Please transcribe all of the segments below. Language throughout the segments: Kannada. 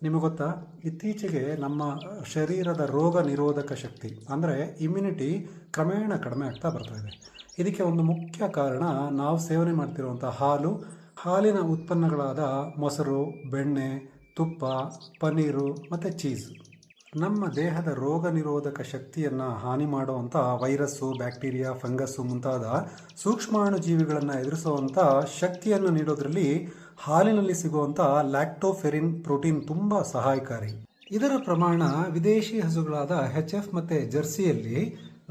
ನಿಮಗೆ ಗೊತ್ತಾ, ಇತ್ತೀಚೆಗೆ ನಮ್ಮ ಶರೀರದ ರೋಗ ನಿರೋಧಕ ಶಕ್ತಿ ಅಂದರೆ ಇಮ್ಯುನಿಟಿ ಕ್ರಮೇಣ ಕಡಿಮೆ ಆಗ್ತಾ ಬರ್ತಾ ಇದೆ. ಇದಕ್ಕೆ ಒಂದು ಮುಖ್ಯ ಕಾರಣ ನಾವು ಸೇವನೆ ಮಾಡ್ತಿರುವಂಥ ಹಾಲಿನ ಉತ್ಪನ್ನಗಳಾದ ಮೊಸರು, ಬೆಣ್ಣೆ, ತುಪ್ಪ, ಪನ್ನೀರು ಮತ್ತು ಚೀಸ್. ನಮ್ಮ ದೇಹದ ರೋಗ ನಿರೋಧಕ ಶಕ್ತಿಯನ್ನು ಹಾನಿ ಮಾಡುವಂಥ ವೈರಸ್ಸು, ಬ್ಯಾಕ್ಟೀರಿಯಾ, ಫಂಗಸ್ಸು ಮುಂತಾದ ಸೂಕ್ಷ್ಮಾಣುಜೀವಿಗಳನ್ನು ಎದುರಿಸುವಂಥ ಶಕ್ತಿಯನ್ನು ನೀಡೋದ್ರಲ್ಲಿ ಹಾಲಿನಲ್ಲಿ ಸಿಗುವಂಥ ಲ್ಯಾಕ್ಟೋಫೆರಿನ್ ಪ್ರೋಟೀನ್ ತುಂಬ ಸಹಾಯಕಾರಿ. ಇದರ ಪ್ರಮಾಣ ವಿದೇಶಿ ಹಸುಗಳಾದ HF ಮತ್ತು ಜರ್ಸಿಯಲ್ಲಿ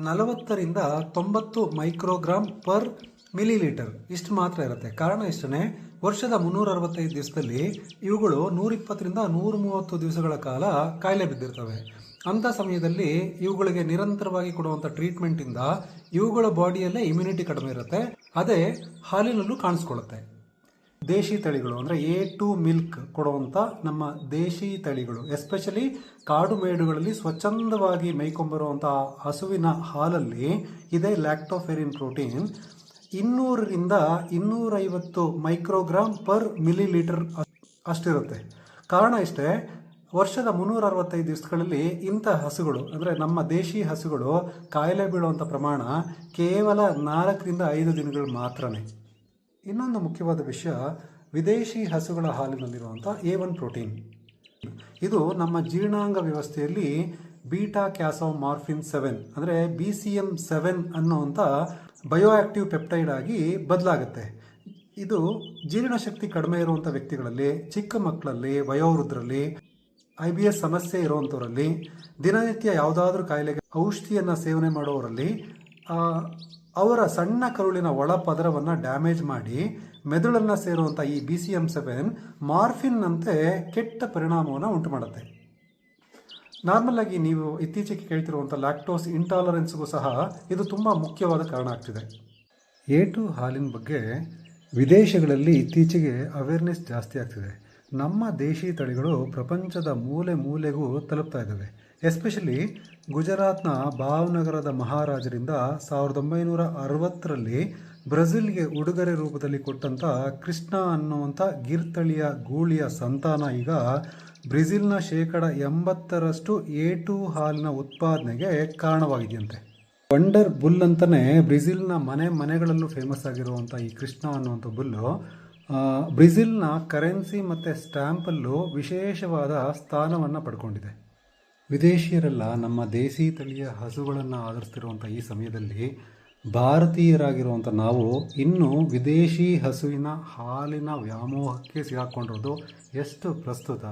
40ರಿಂದ 90 ಮೈಕ್ರೋಗ್ರಾಮ್ ಪರ್ ಮಿಲಿಲೀಟರ್ ಇಷ್ಟು ಮಾತ್ರ ಇರುತ್ತೆ. ಕಾರಣ ಇಷ್ಟೇ, ವರ್ಷದ 365 ದಿವಸದಲ್ಲಿ ಇವುಗಳು 120ರಿಂದ 130 ದಿವಸಗಳ ಕಾಲ ಕಾಯಿಲೆ ಬಿದ್ದಿರ್ತವೆ. ಅಂಥ ಸಮಯದಲ್ಲಿ ಇವುಗಳಿಗೆ ನಿರಂತರವಾಗಿ ಕೊಡುವಂಥ ಟ್ರೀಟ್ಮೆಂಟಿಂದ ಇವುಗಳ ಬಾಡಿಯಲ್ಲೇ ಇಮ್ಯುನಿಟಿ ಕಡಿಮೆ ಇರುತ್ತೆ. ಅದೇ ಹಾಲಿನಲ್ಲೂ ಕಾಣಿಸ್ಕೊಳ್ಳುತ್ತೆ. ದೇಶಿ ತಳಿಗಳು ಅಂದರೆ A2 ಮಿಲ್ಕ್ ಕೊಡುವಂಥ ನಮ್ಮ ದೇಶಿ ತಳಿಗಳು, ಎಸ್ಪೆಷಲಿ ಕಾಡು ಮೇಡುಗಳಲ್ಲಿ ಸ್ವಚ್ಛಂದವಾಗಿ ಮೇಯ್ಕೊಂಬರುವಂಥ ಹಸುವಿನ ಹಾಲಲ್ಲಿ ಇದೆ lactoferrin protein 200ರಿಂದ 250 microgram per millilitre ಅಷ್ಟಿರುತ್ತೆ. ಕಾರಣ ಇಷ್ಟೇ, ವರ್ಷದ 365 ದಿವಸಗಳಲ್ಲಿ ಇಂಥ ಹಸುಗಳು ಅಂದರೆ ನಮ್ಮ ದೇಶಿ ಹಸುಗಳು ಕಾಯಿಲೆ ಬೀಳುವಂಥ ಪ್ರಮಾಣ ಕೇವಲ 4ರಿಂದ 5 ದಿನಗಳು ಮಾತ್ರನೇ. ಇನ್ನೊಂದು ಮುಖ್ಯವಾದ ವಿಷಯ, ವಿದೇಶಿ ಹಸುಗಳ ಹಾಲಿನಲ್ಲಿರುವಂಥ A1 ಪ್ರೋಟೀನ್. ಇದು ನಮ್ಮ ಜೀರ್ಣಾಂಗ ವ್ಯವಸ್ಥೆಯಲ್ಲಿ ಬೀಟಾ ಕ್ಯಾಸೋಮಾರ್ಫಿನ್ 7 ಅಂದರೆ BCM7 ಅನ್ನುವಂಥ ಬಯೋಆಕ್ಟಿವ್ ಪೆಪ್ಟೈಡ್ ಆಗಿ ಬದಲಾಗುತ್ತೆ. ಇದು ಜೀರ್ಣಶಕ್ತಿ ಕಡಿಮೆ ಇರುವಂಥ ವ್ಯಕ್ತಿಗಳಲ್ಲಿ, ಚಿಕ್ಕ ಮಕ್ಕಳಲ್ಲಿ, ವಯೋವೃದ್ಧರಲ್ಲಿ, IBS ಸಮಸ್ಯೆ ಇರುವಂಥವರಲ್ಲಿ, ದಿನನಿತ್ಯ ಯಾವುದಾದ್ರೂ ಕಾಯಿಲೆಗೆ ಔಷಧಿಯನ್ನು ಸೇವನೆ ಮಾಡೋರಲ್ಲಿ ಅವರ ಸಣ್ಣ ಕರುಳಿನ ಒಳಪದರವನ್ನು ಡ್ಯಾಮೇಜ್ ಮಾಡಿ ಮೆದುಳನ್ನು ಸೇರುವಂಥ ಈ BCM7 ಮಾರ್ಫಿನ್ನಂತೆ ಕೆಟ್ಟ ಪರಿಣಾಮವನ್ನು ಉಂಟು ಮಾಡುತ್ತೆ. ನಾರ್ಮಲ್ ಆಗಿ ನೀವು ಇತ್ತೀಚೆಗೆ ಕೇಳ್ತಿರುವಂಥ ಲ್ಯಾಕ್ಟೋಸ್ ಇಂಟಾಲರೆನ್ಸ್ಗೂ ಸಹ ಇದು ತುಂಬ ಮುಖ್ಯವಾದ ಕಾರಣ ಆಗ್ತಿದೆ. A2 ಹಾಲಿನ ಬಗ್ಗೆ ವಿದೇಶಗಳಲ್ಲಿ ಇತ್ತೀಚೆಗೆ ಅವೇರ್ನೆಸ್ ಜಾಸ್ತಿ ಆಗ್ತಿದೆ. ನಮ್ಮ ದೇಶಿ ತಳಿಗಳು ಪ್ರಪಂಚದ ಮೂಲೆ ಮೂಲೆಗೂ ತಲುಪ್ತಾ ಇದ್ದಾವೆ. ಎಸ್ಪೆಷಲಿ ಗುಜರಾತ್ನ ಭಾವನಗರದ ಮಹಾರಾಜರಿಂದ 1960ರಲ್ಲಿ ಬ್ರೆಜಿಲ್ಗೆ ಉಡುಗೊರೆ ರೂಪದಲ್ಲಿ ಕೊಟ್ಟಂಥ ಕೃಷ್ಣ ಅನ್ನುವಂಥ ಗಿರ್ತಳಿಯ ಗೂಳಿಯ ಸಂತಾನ ಈಗ ಬ್ರೆಜಿಲ್ನ 80% A2 ಹಾಲಿನ ಉತ್ಪಾದನೆಗೆ ಕಾರಣವಾಗಿದೆಯಂತೆ. ವಂಡರ್ ಬುಲ್ ಅಂತಲೇ ಬ್ರೆಜಿಲ್ನ ಮನೆಗಳಲ್ಲೂ ಫೇಮಸ್ ಆಗಿರುವಂಥ ಈ ಕೃಷ್ಣ ಅನ್ನುವಂಥ ಬುಲ್ಲು ಬ್ರೆಜಿಲ್ನ ಕರೆನ್ಸಿ ಮತ್ತು ಸ್ಟ್ಯಾಂಪಲ್ಲೂ ವಿಶೇಷವಾದ ಸ್ಥಾನವನ್ನು ಪಡ್ಕೊಂಡಿದೆ. ವಿದೇಶಿಯರೆಲ್ಲ ನಮ್ಮ ದೇಸಿ ತಳಿಯ ಹಸುಗಳನ್ನು ಆಧರಿಸ್ತಿರುವಂಥ ಈ ಸಮಯದಲ್ಲಿ ಭಾರತೀಯರಾಗಿರುವಂಥ ನಾವು ಇನ್ನೂ ವಿದೇಶಿ ಹಸುವಿನ ಹಾಲಿನ ವ್ಯಾಮೋಹಕ್ಕೆ ಸಿಗಾಕೊಂಡಿರೋದು ಎಷ್ಟು ಪ್ರಸ್ತುತ.